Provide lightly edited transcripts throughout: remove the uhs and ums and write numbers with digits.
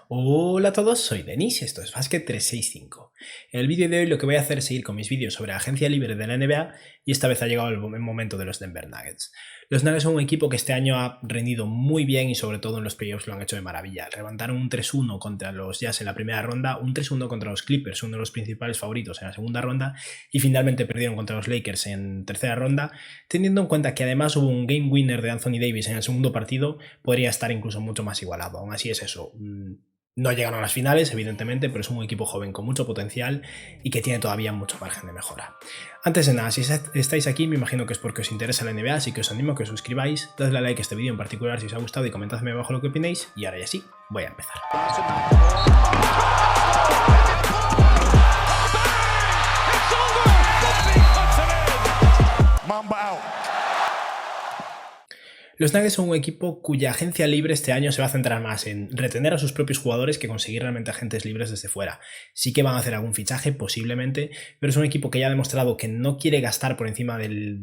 Hola a todos, soy Denis y esto es Basket 365. En el vídeo de hoy lo que voy a hacer es seguir con mis vídeos sobre agencia libre de la NBA y esta vez ha llegado el momento de los Denver Nuggets. Los Nuggets son un equipo que este año ha rendido muy bien y sobre todo en los playoffs lo han hecho de maravilla. Levantaron un 3-1 contra los Jazz en la primera ronda, un 3-1 contra los Clippers, uno de los principales favoritos en la segunda ronda, y finalmente perdieron contra los Lakers en tercera ronda, teniendo en cuenta que además hubo un game winner de Anthony Davis en el segundo partido, podría estar incluso mucho más igualado. Aún así es eso. No llegaron a las finales, evidentemente, pero es un equipo joven con mucho potencial y que tiene todavía mucho margen de mejora. Antes de nada, si estáis aquí, me imagino que es porque os interesa la NBA, así que os animo a que os suscribáis, dadle a like a este vídeo en particular si os ha gustado y comentadme abajo lo que opinéis. Y ahora ya sí, voy a empezar. Los Nuggets son un equipo cuya agencia libre este año se va a centrar más en retener a sus propios jugadores que conseguir realmente agentes libres desde fuera. Sí que van a hacer algún fichaje, posiblemente, pero es un equipo que ya ha demostrado que no quiere gastar por encima del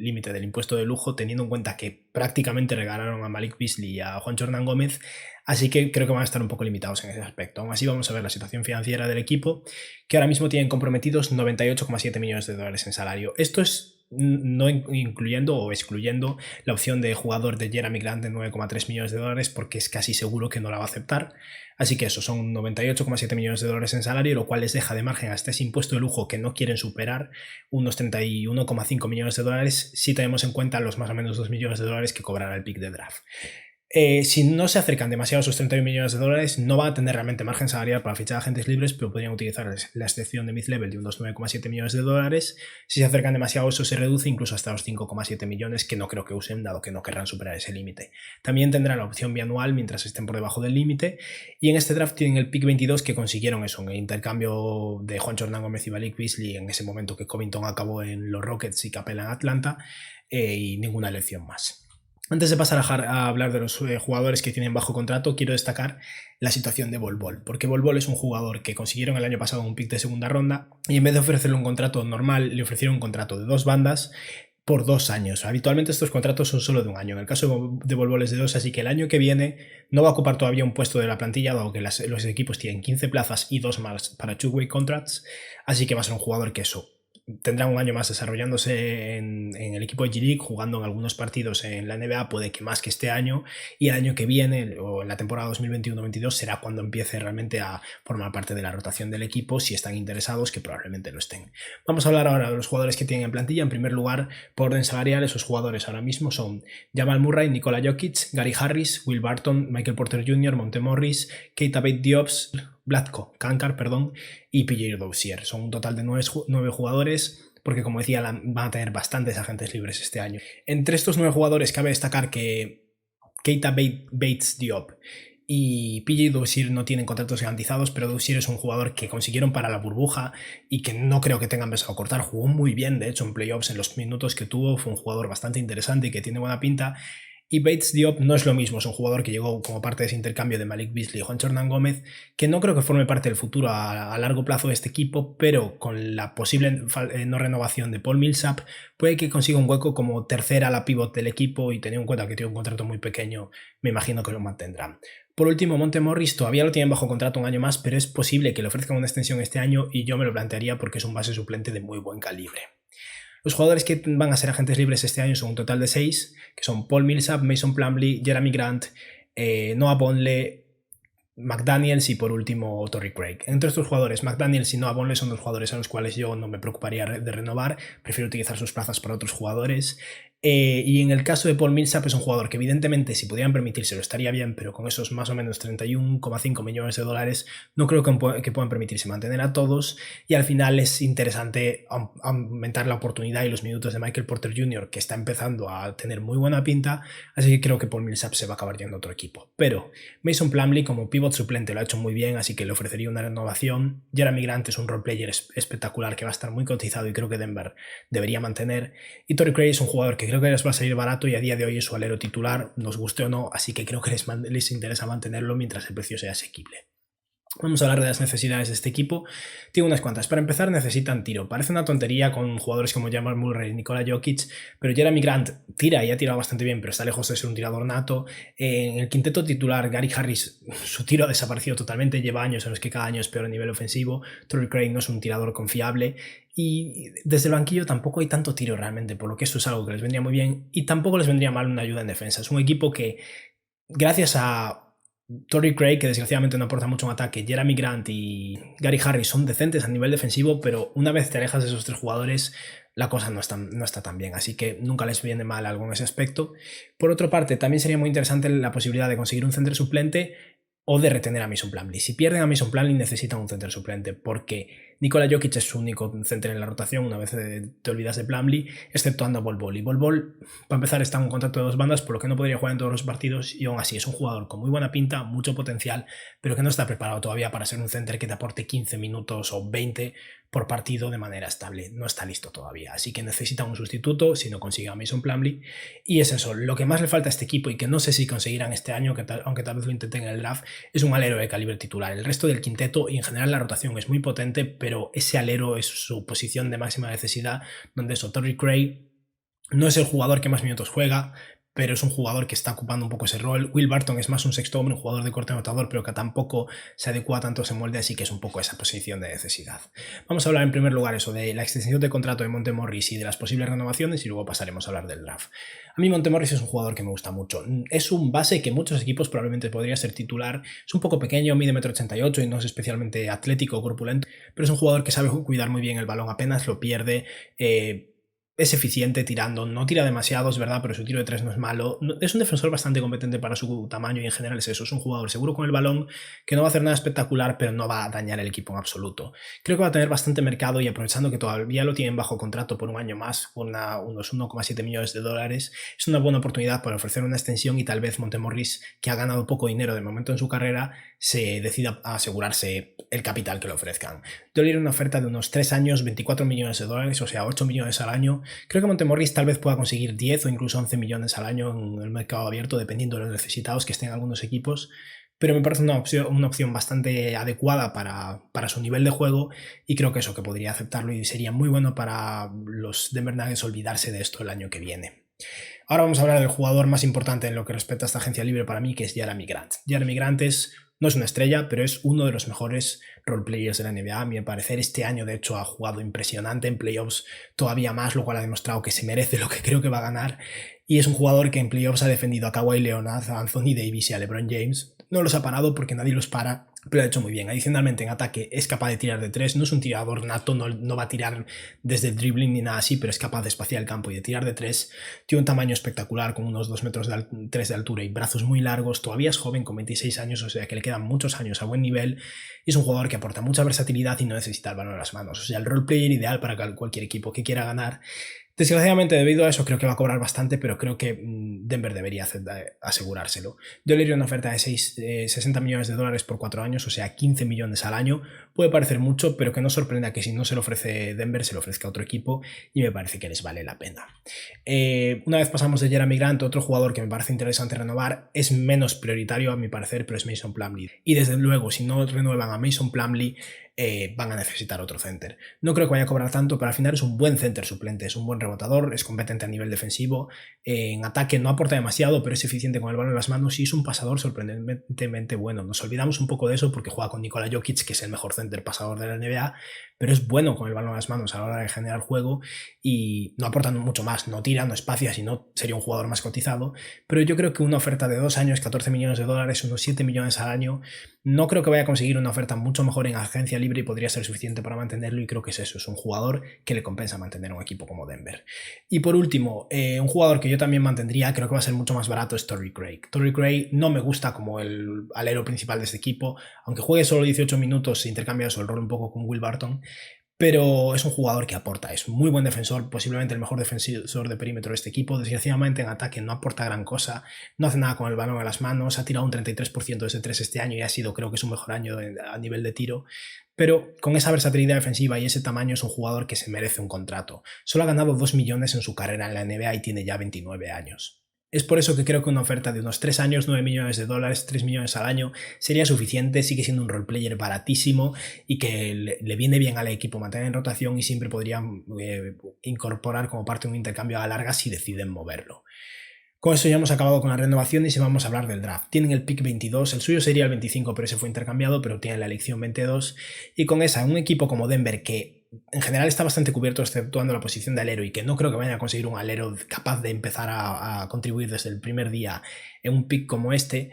límite del impuesto de lujo, teniendo en cuenta que prácticamente regalaron a Malik Beasley y a Juancho Hernán-Gómez, así que creo que van a estar un poco limitados en ese aspecto. Aún así vamos a ver la situación financiera del equipo, que ahora mismo tienen comprometidos 98,7 millones de dólares en salario. Esto es no incluyendo o excluyendo la opción de jugador de Jerami Grant de 9,3 millones de dólares, porque es casi seguro que no la va a aceptar. Así que eso, son 98,7 millones de dólares en salario, lo cual les deja de margen hasta ese impuesto de lujo que no quieren superar, unos 31,5 millones de dólares, si tenemos en cuenta los más o menos 2 millones de dólares que cobrará el pick de draft. Si no se acercan demasiado a esos 31 millones de dólares, no van a tener realmente margen salarial para fichar agentes libres, pero podrían utilizar la excepción de mid-level de unos 9,7 millones de dólares. Si se acercan demasiado, eso se reduce incluso hasta los 5,7 millones, que no creo que usen, dado que no querrán superar ese límite. También tendrán la opción bianual mientras estén por debajo del límite. Y en este draft tienen el pick 22, que consiguieron eso, en el intercambio de Juancho Hernán-Gómez y Malik Beasley, en ese momento que Covington acabó en los Rockets y Capela en Atlanta, y ninguna elección más. Antes de pasar a hablar de los jugadores que tienen bajo contrato, quiero destacar la situación de Bol Bol, porque Bol Bol es un jugador que consiguieron el año pasado un pick de segunda ronda y en vez de ofrecerle un contrato normal, le ofrecieron un contrato de 2 bandas por 2 años. Habitualmente estos contratos son solo de 1 año. En el caso de Bol Bol es de 2, así que el año que viene no va a ocupar todavía un puesto de la plantilla, dado que los equipos tienen 15 plazas y 2 más para two-way contracts, así que va a ser un jugador que eso tendrá un año más desarrollándose en el equipo de G-League, jugando en algunos partidos en la NBA, puede que más que este año, y el año que viene, o en la temporada 2021-22, será cuando empiece realmente a formar parte de la rotación del equipo, si están interesados, que probablemente lo estén. Vamos a hablar ahora de los jugadores que tienen en plantilla. En primer lugar, por orden salarial, esos jugadores ahora mismo son Jamal Murray, Nikola Jokic, Gary Harris, Will Barton, Michael Porter Jr., Monte Morris, Keita Bates-Diop, Vlatko Cancar, y PJ Dozier. Son un total de 9 jugadores, porque como decía, van a tener bastantes agentes libres este año. Entre estos 9 jugadores cabe destacar que Keita Bates-Diop y PJ Dozier no tienen contratos garantizados, pero Dozier es un jugador que consiguieron para la burbuja y que no creo que tengan pensado cortar. Jugó muy bien, de hecho, en playoffs, en los minutos que tuvo, fue un jugador bastante interesante y que tiene buena pinta. Y Bates-Diop no es lo mismo, es un jugador que llegó como parte de ese intercambio de Malik Beasley y Juancho Hernán-Gómez, que no creo que forme parte del futuro a largo plazo de este equipo, pero con la posible no renovación de Paul Millsap, puede que consiga un hueco como tercera ala pivot del equipo, y teniendo en cuenta que tiene un contrato muy pequeño, me imagino que lo mantendrán. Por último, Monte Morris todavía lo tienen bajo contrato un año más, pero es posible que le ofrezcan una extensión este año y yo me lo plantearía porque es un base suplente de muy buen calibre. Los jugadores que van a ser agentes libres este año son un total de 6, que son Paul Millsap, Mason Plumlee, Jerami Grant, Noah Vonleh, McDaniels y por último Torrey Craig. Entre estos jugadores, McDaniels y Noah Vonleh son dos jugadores a los cuales yo no me preocuparía de renovar, prefiero utilizar sus plazas para otros jugadores. Y en el caso de Paul Millsap es un jugador que evidentemente si pudieran permitírselo estaría bien, pero con esos más o menos 31,5 millones de dólares no creo que puedan permitirse mantener a todos, y al final es interesante aumentar la oportunidad y los minutos de Michael Porter Jr., que está empezando a tener muy buena pinta, así que creo que Paul Millsap se va a acabar yendo a otro equipo. Pero Mason Plumlee como pivot suplente lo ha hecho muy bien, así que le ofrecería una renovación. Jerami Grant es un role player espectacular que va a estar muy cotizado y creo que Denver debería mantener, y Torrey Craig es un jugador que creo que les va a salir barato y a día de hoy es su alero titular, nos guste o no, así que creo que les interesa mantenerlo mientras el precio sea asequible. Vamos a hablar de las necesidades de este equipo. Tiene unas cuantas. Para empezar, necesitan tiro. Parece una tontería con jugadores como Jamal Murray y Nikola Jokic, pero Jeremy Grant tira y ha tirado bastante bien, pero está lejos de ser un tirador nato. En el quinteto titular, Gary Harris, su tiro ha desaparecido totalmente. Lleva años en los que cada año es peor a nivel ofensivo. Torrey Craig no es un tirador confiable. Y desde el banquillo tampoco hay tanto tiro realmente, por lo que esto es algo que les vendría muy bien. Y tampoco les vendría mal una ayuda en defensa. Es un equipo que, gracias a Torrey Craig, que desgraciadamente no aporta mucho en ataque, Jeremy Grant y Gary Harris son decentes a nivel defensivo, pero una vez te alejas de esos tres jugadores, la cosa no está tan bien, así que nunca les viene mal algo en ese aspecto. Por otra parte, también sería muy interesante la posibilidad de conseguir un center suplente o de retener a Mason Plumlee. Si pierden a Mason Plumlee necesitan un center suplente, porque Nikola Jokic es su único center en la rotación una vez te olvidas de Plumlee, exceptuando a Bol Bol. Y Bol Bol, para empezar, está en un contrato de 2 bandas, por lo que no podría jugar en todos los partidos, y aún así es un jugador con muy buena pinta, mucho potencial, pero que no está preparado todavía para ser un center que te aporte 15 minutos o 20 por partido de manera estable. No está listo todavía, así que necesita un sustituto si no consigue a Mason Plumlee. Y es eso, lo que más le falta a este equipo y que no sé si conseguirán este año, aunque tal vez lo intenten en el draft, es un alero de calibre titular. El resto del quinteto y en general la rotación es muy potente, pero ese alero es su posición de máxima necesidad, donde eso, Torrey Craig no es el jugador que más minutos juega, pero es un jugador que está ocupando un poco ese rol. Will Barton es más un sexto hombre, un jugador de corte anotador, pero que tampoco se adecua tanto a ese molde, así que es un poco esa posición de necesidad. Vamos a hablar en primer lugar eso de la extensión de contrato de Monte Morris y de las posibles renovaciones, y luego pasaremos a hablar del draft. A mí Monte Morris es un jugador que me gusta mucho. Es un base que muchos equipos probablemente podría ser titular. Es un poco pequeño, mide 1,88 m y no es especialmente atlético o corpulento, pero es un jugador que sabe cuidar muy bien el balón, apenas lo pierde. Es eficiente tirando, no tira demasiado, es verdad, pero su tiro de 3 no es malo. Es un defensor bastante competente para su tamaño y en general es eso. Es un jugador seguro con el balón, que no va a hacer nada espectacular, pero no va a dañar el equipo en absoluto. Creo que va a tener bastante mercado y aprovechando que todavía lo tienen bajo contrato por un año más, con unos 1,7 millones de dólares, es una buena oportunidad para ofrecer una extensión y tal vez Montemorris, que ha ganado poco dinero de momento en su carrera, se decida a asegurarse el capital que le ofrezcan. Yo le diré una oferta de unos 3 años, 24 millones de dólares, o sea, 8 millones al año. Creo que Montemorris tal vez pueda conseguir 10 o incluso 11 millones al año en el mercado abierto, dependiendo de los necesitados que estén algunos equipos, pero me parece una opción bastante adecuada para su nivel de juego y creo que eso, que podría aceptarlo y sería muy bueno para los Denver Nuggets olvidarse de esto el año que viene. Ahora vamos a hablar del jugador más importante en lo que respecta a esta agencia libre para mí, que es Jeremy Grant. Jeremy Grant no es una estrella, pero es uno de los mejores roleplayers de la NBA. A mi parecer, este año de hecho ha jugado impresionante en playoffs, todavía más, lo cual ha demostrado que se merece lo que creo que va a ganar. Y es un jugador que en playoffs ha defendido a Kawhi Leonard, a Anthony Davis y a LeBron James. No los ha parado porque nadie los para, pero lo ha hecho muy bien. Adicionalmente, en ataque es capaz de tirar de 3, no es un tirador nato, no va a tirar desde el dribbling ni nada así, pero es capaz de espaciar el campo y de tirar de 3. Tiene un tamaño espectacular, con unos 2 metros 3 de altura y brazos muy largos. Todavía es joven, con 26 años, o sea que le quedan muchos años a buen nivel. Y es un jugador que aporta mucha versatilidad y no necesita el balón en las manos. O sea, el roleplayer ideal para cualquier equipo que quiera ganar. Desgraciadamente, debido a eso, creo que va a cobrar bastante, pero creo que Denver debería asegurárselo. Yo le haría una oferta de 60 millones de dólares por 4 años, o sea, 15 millones al año. Puede parecer mucho, pero que no sorprenda que si no se lo ofrece Denver, se lo ofrezca a otro equipo, y me parece que les vale la pena. Una vez pasamos de Jeremy Grant, otro jugador que me parece interesante renovar, es menos prioritario a mi parecer, pero es Mason Plumlee. Y desde luego, si no renuevan a Mason Plumlee, van a necesitar otro center. No creo que vaya a cobrar tanto, pero al final es un buen center suplente, es un buen rebotador, es competente a nivel defensivo, en ataque no aporta demasiado, pero es eficiente con el balón en las manos y es un pasador sorprendentemente bueno. Nos olvidamos un poco de eso porque juega con Nikola Jokic, que es el mejor center pasador de la NBA, pero es bueno con el balón en las manos a la hora de generar juego y no aporta mucho más, no tira, no espacia, sino sería un jugador más cotizado, pero yo creo que una oferta de 2 años, 14 millones de dólares, unos 7 millones al año, no creo que vaya a conseguir una oferta mucho mejor en agencia libre y podría ser suficiente para mantenerlo, y creo que es eso, es un jugador que le compensa mantener un equipo como Denver. Y por último, un jugador que yo también mantendría, creo que va a ser mucho más barato, es Torrey Craig. Torrey Craig no me gusta como el alero principal de este equipo, aunque juegue solo 18 minutos, se intercambia eso, el rol un poco con Will Barton, pero es un jugador que aporta, es muy buen defensor, posiblemente el mejor defensor de perímetro de este equipo. Desgraciadamente en ataque no aporta gran cosa, no hace nada con el balón en las manos, ha tirado un 33% de ese 3 este año y ha sido, creo que es un mejor año a nivel de tiro, pero con esa versatilidad defensiva y ese tamaño es un jugador que se merece un contrato. Solo ha ganado 2 millones en su carrera en la NBA y tiene ya 29 años. Es por eso que creo que una oferta de unos 3 años, 9 millones de dólares, 3 millones al año sería suficiente. Sigue siendo un roleplayer baratísimo y que le viene bien al equipo mantener en rotación y siempre podrían incorporar como parte de un intercambio a la larga si deciden moverlo. Con eso ya hemos acabado con la renovación y si vamos a hablar del draft. Tienen el pick 22, el suyo sería el 25 pero ese fue intercambiado, pero tienen la elección 22 y con esa un equipo como Denver que en general está bastante cubierto exceptuando la posición de alero y que no creo que vayan a conseguir un alero capaz de empezar a contribuir desde el primer día en un pick como este,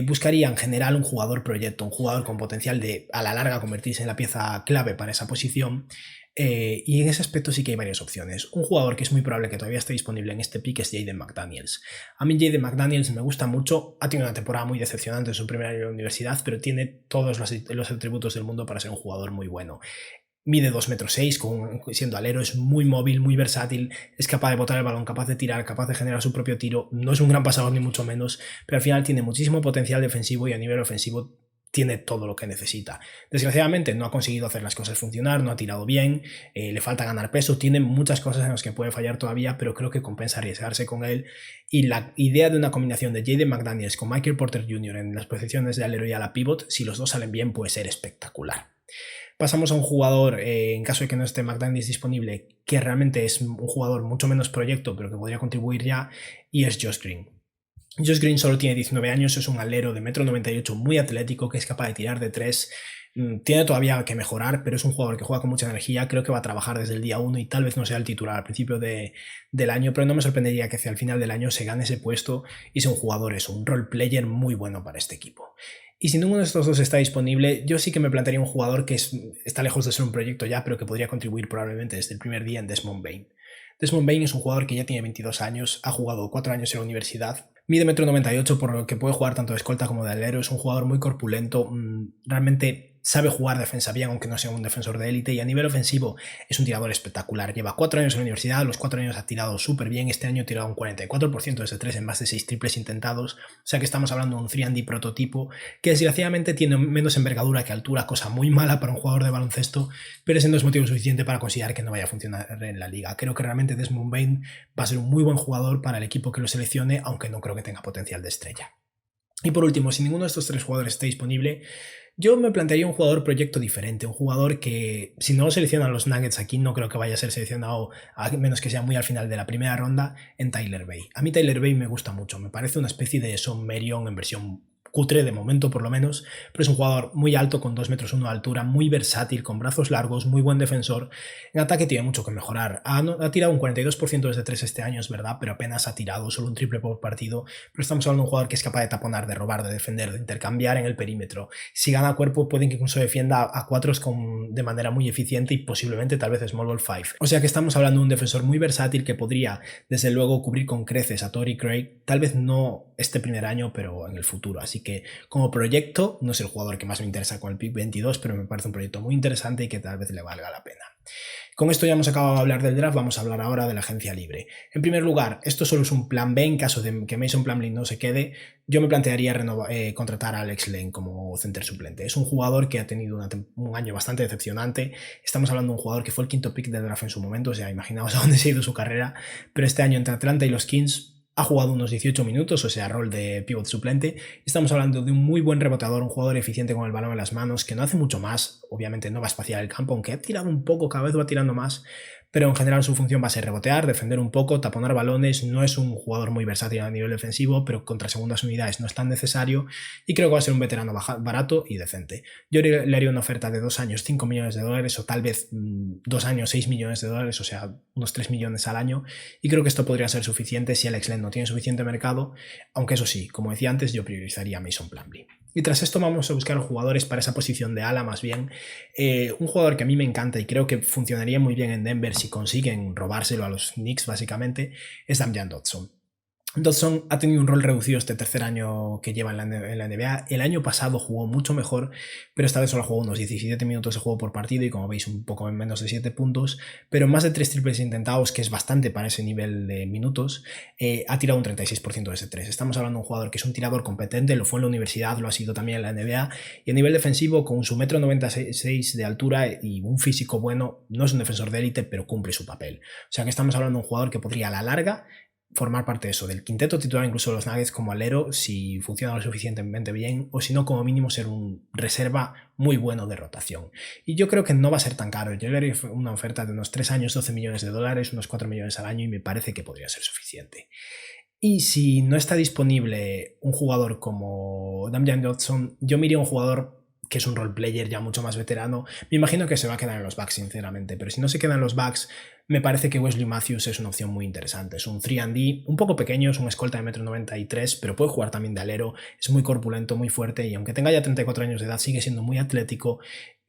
buscaría en general un jugador proyecto, un jugador con potencial de a la larga convertirse en la pieza clave para esa posición. Y en ese aspecto sí que hay varias opciones. Un jugador que es muy probable que todavía esté disponible en este pick es Jaden McDaniels. A mí Jaden McDaniels me gusta mucho, ha tenido una temporada muy decepcionante en su primer año de la universidad, pero tiene todos los atributos del mundo para ser un jugador muy bueno. Mide 2,6 m, siendo alero, es muy móvil, muy versátil, es capaz de botar el balón, capaz de tirar, capaz de generar su propio tiro, no es un gran pasador ni mucho menos, pero al final tiene muchísimo potencial defensivo y a nivel ofensivo tiene todo lo que necesita. Desgraciadamente no ha conseguido hacer las cosas funcionar, no ha tirado bien, le falta ganar peso, tiene muchas cosas en las que puede fallar todavía, pero creo que compensa arriesgarse con él. Y la idea de una combinación de Jaden McDaniels con Michael Porter Jr. en las posiciones de alero y a la pivot, si los dos salen bien, puede ser espectacular. Pasamos a un jugador, en caso de que no esté McDaniels disponible, que realmente es un jugador mucho menos proyecto, pero que podría contribuir ya, y es Josh Green. Josh Green solo tiene 19 años, es un alero de 1,98 m muy atlético, que es capaz de tirar de 3. Tiene todavía que mejorar, pero es un jugador que juega con mucha energía, creo que va a trabajar desde el día 1 y tal vez no sea el titular al principio del año, pero no me sorprendería que hacia el final del año se gane ese puesto y sea un jugador, un role player muy bueno para este equipo. Y si ninguno de estos dos está disponible, yo sí que me plantearía un jugador que está lejos de ser un proyecto ya, pero que podría contribuir probablemente desde el primer día en Desmond Bane. Desmond Bane es un jugador que ya tiene 22 años, ha jugado 4 años en la universidad, mide 1,98 m por lo que puede jugar tanto de escolta como de alero, es un jugador muy corpulento, realmente sabe jugar defensa bien aunque no sea un defensor de élite y a nivel ofensivo es un tirador espectacular. Lleva 4 años en la universidad, a los 4 años ha tirado súper bien, este año ha tirado un 44% desde 3 en más de 6 triples intentados, o sea que estamos hablando de un 3&D prototipo que desgraciadamente tiene menos envergadura que altura, cosa muy mala para un jugador de baloncesto, pero ese no es motivo suficiente para considerar que no vaya a funcionar en la liga. Creo que realmente Desmond Bane va a ser un muy buen jugador para el equipo que lo seleccione, aunque no creo que tenga potencial de estrella. Y por último, si ninguno de estos tres jugadores está disponible, yo me plantearía un jugador proyecto diferente, un jugador que si no lo seleccionan los Nuggets aquí no creo que vaya a ser seleccionado a menos que sea muy al final de la primera ronda en Tyler Bey. A mí Tyler Bey me gusta mucho, me parece una especie de Son Marion en versión cutre de momento por lo menos, pero es un jugador muy alto con 2,1 metros de altura, muy versátil, con brazos largos, muy buen defensor. En ataque tiene mucho que mejorar. Ha tirado un 42% desde 3 este año, es verdad, pero apenas ha tirado, solo un triple por partido. Pero estamos hablando de un jugador que es capaz de taponar, de robar, de defender, de intercambiar en el perímetro. Si gana cuerpo, pueden que incluso defienda a cuatros de manera muy eficiente y posiblemente tal vez small ball 5. O sea que estamos hablando de un defensor muy versátil que podría, desde luego, cubrir con creces a Torrey Craig, tal vez no este primer año, pero en el futuro. Así que como proyecto no es el jugador que más me interesa con el pick 22, pero me parece un proyecto muy interesante y que tal vez le valga la pena. Con esto ya hemos acabado de hablar del draft, vamos a hablar ahora de la agencia libre. En primer lugar, esto solo es un plan B en caso de que Mason Plumlee no se quede. Yo me plantearía contratar a Alex Len como center suplente. Es un jugador que ha tenido un año bastante decepcionante. Estamos hablando de un jugador que fue el quinto pick del draft en su momento, o sea, imaginaos a dónde se ha ido su carrera. Pero este año entre Atlanta y los Kings ha jugado unos 18 minutos, o sea, rol de pivot suplente. Estamos hablando de un muy buen rebotador, un jugador eficiente con el balón en las manos, que no hace mucho más, obviamente no va a espaciar el campo, aunque ha tirado un poco, cada vez va tirando más, pero en general su función va a ser rebotear, defender un poco, taponar balones. No es un jugador muy versátil a nivel defensivo, pero contra segundas unidades no es tan necesario y creo que va a ser un veterano barato y decente. Yo le haría una oferta de 2 años, 5 millones de dólares o tal vez 2 años, 6 millones de dólares, o sea, unos 3 millones al año, y creo que esto podría ser suficiente si Alex Len no tiene suficiente mercado, aunque eso sí, como decía antes, yo priorizaría a Mason Plumlee. Y tras esto vamos a buscar jugadores para esa posición de ala más bien. Un jugador que a mí me encanta y creo que funcionaría muy bien en Denver si consiguen robárselo a los Knicks básicamente, es Damian Dotson. Dotson ha tenido un rol reducido este tercer año que lleva en la NBA. El año pasado jugó mucho mejor, pero esta vez solo jugó unos 17 minutos de juego por partido y como veis un poco menos de 7 puntos, pero más de 3 triples intentados, que es bastante para ese nivel de minutos. Ha tirado un 36% de ese 3. Estamos hablando de un jugador que es un tirador competente, lo fue en la universidad, lo ha sido también en la NBA, y a nivel defensivo con su 1,96 m de altura y un físico bueno, no es un defensor de élite, pero cumple su papel. O sea que estamos hablando de un jugador que podría a la larga formar parte de eso, del quinteto titular incluso de los Nuggets como alero si funciona lo suficientemente bien, o si no, como mínimo ser un reserva muy bueno de rotación. Y yo creo que no va a ser tan caro. Yo le haría una oferta de unos 3 años, 12 millones de dólares, unos 4 millones al año, y me parece que podría ser suficiente. Y si no está disponible un jugador como Damian Johnson, yo me iría a un jugador que es un role player ya mucho más veterano. Me imagino que se va a quedar en los Bucks, sinceramente, pero si no se queda en los Bucks, me parece que Wesley Matthews es una opción muy interesante. Es un 3&D, un poco pequeño, es un escolta de 1,93 m, pero puede jugar también de alero, es muy corpulento, muy fuerte, y aunque tenga ya 34 años de edad, sigue siendo muy atlético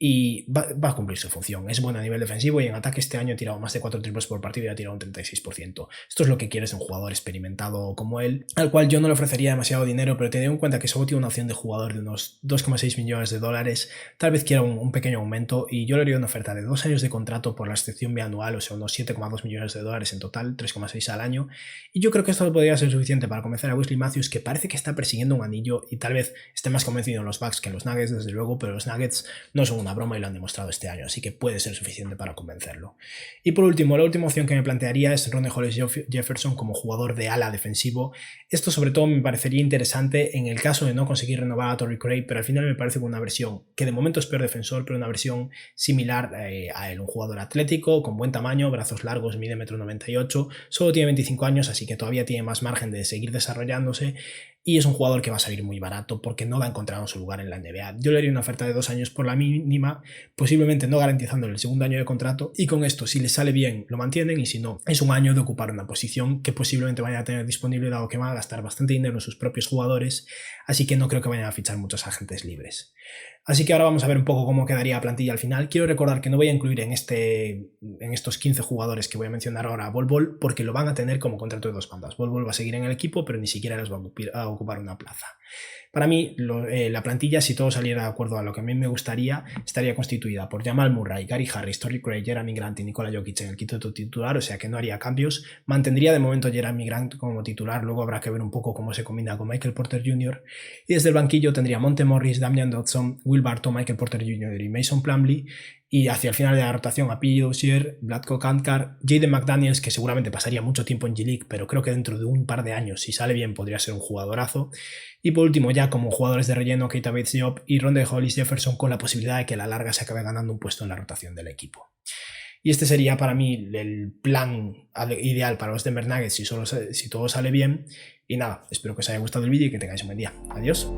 y va a cumplir su función. Es bueno a nivel defensivo y en ataque este año ha tirado más de 4 triples por partido y ha tirado un 36%. Esto es lo que quieres en un jugador experimentado como él, al cual yo no le ofrecería demasiado dinero, pero teniendo en cuenta que solo tiene una opción de jugador de unos 2,6 millones de dólares, tal vez quiera un pequeño aumento, y yo le haría una oferta de 2 años de contrato por la excepción bianual, o sea, unos 7,2 millones de dólares en total, 3,6 al año, y yo creo que esto podría ser suficiente para convencer a Wesley Matthews, que parece que está persiguiendo un anillo y tal vez esté más convencido en los Bucks que en los Nuggets, desde luego, pero los Nuggets no son una broma y lo han demostrado este año, así que puede ser suficiente para convencerlo. Y por último, la última opción que me plantearía es Rondae Hollis-Jefferson como jugador de ala defensivo. Esto sobre todo me parecería interesante en el caso de no conseguir renovar a Torrey Craig, pero al final me parece que una versión que de momento es peor defensor, pero una versión similar a él, un jugador atlético, con buen tamaño, brazos largos, mide 1,98 m, solo tiene 25 años, así que todavía tiene más margen de seguir desarrollándose, y es un jugador que va a salir muy barato porque no va a encontrar su lugar en la NBA. Yo le haría una oferta de 2 años por la mínima, posiblemente no garantizándole el segundo año de contrato, y con esto, si le sale bien, lo mantienen, y si no, es un año de ocupar una posición que posiblemente vaya a tener disponible, dado que van a gastar bastante dinero en sus propios jugadores, así que no creo que vayan a fichar muchos agentes libres. Así que ahora vamos a ver un poco cómo quedaría la plantilla al final. Quiero recordar que no voy a incluir en estos 15 jugadores que voy a mencionar ahora a Bol Bol, porque lo van a tener como contrato de 2 bandas. Bol Bol va a seguir en el equipo, pero ni siquiera les va a ocupar una plaza. Para mí, la plantilla, si todo saliera de acuerdo a lo que a mí me gustaría, estaría constituida por Jamal Murray, Gary Harris, Torrey Craig, Jerami Grant y Nikola Jokic en el quinteto titular, o sea que no haría cambios. Mantendría de momento Jerami Grant como titular, luego habrá que ver un poco cómo se combina con Michael Porter Jr. Y desde el banquillo tendría Monte Morris, Damian Dotson, Will Barton, Michael Porter Jr. y Mason Plumlee. Y hacia el final de la rotación a P. Dozier, Vlatko Kantar, Jaden McDaniels, que seguramente pasaría mucho tiempo en G-League, pero creo que dentro de un par de años, si sale bien, podría ser un jugadorazo. Y por último, ya como jugadores de relleno, Keita Bates-Diop y Rondae Hollis-Jefferson, con la posibilidad de que a la larga se acabe ganando un puesto en la rotación del equipo. Y este sería para mí el plan ideal para los Denver Nuggets si todo sale bien. Y nada, espero que os haya gustado el vídeo y que tengáis un buen día. Adiós.